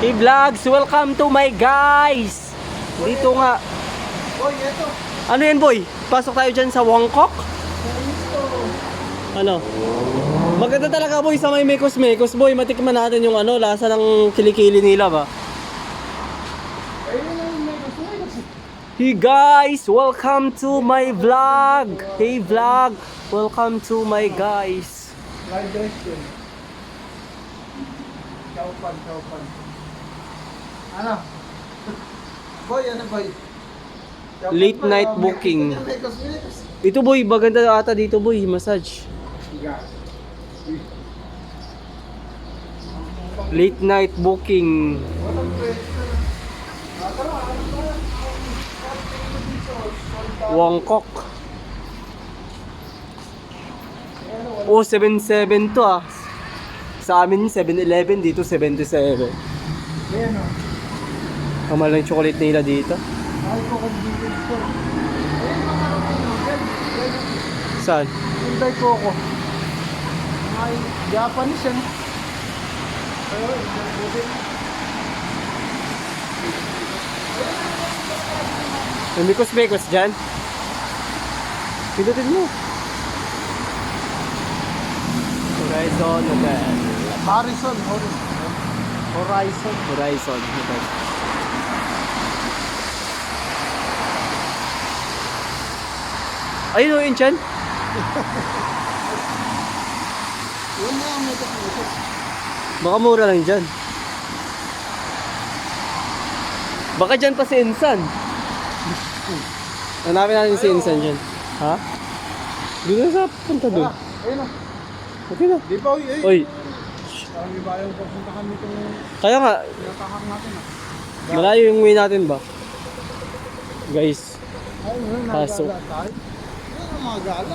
Hey vlogs, welcome to my guys. Dito nga. Boy, eto. Ano yan boy? Pasok tayo dyan sa Wangkok. Ano? Maganda talaga boy sa may mekos-mekos boy. Matikman natin yung ano, lasa ng kilikili nila ba? Hey guys, welcome to my vlog. Hey vlog, welcome to my guys. Live dress yun. Kaupan. Ano? Boy, ano boy? Late night booking. Ito boy, maganda ata dito boy, massage. Late night booking. Wangkok. Oh, 77 to ah. Sa amin 7-Eleven, dito 77. Ayan o. Kamal ng chocolate nila dito. Ay ko convenience store. Ayan makaroon ng Saan? Hyundai Coco. Ay, Japanese yan. Ayun, buti. May mikos-mikos dyan. Pinutin mo. Horizon Hotel. Horizon. Horizon Hotel. Ayun o yun dyan. Yun na ang metos. Baka mura lang dyan. Baka dyan pa si Insan. Hanapin natin si Insan dyan. Ha? Doon na sa punta doon. Ayun o. Okay na. Di ba, uy. Oy, Parang iba yung papuntahan nitong kaya nga, pinatahang natin ah. malayo yung way natin ba? Guys, Ay, Pasok. nagagala tayo. Yan ang mga gala.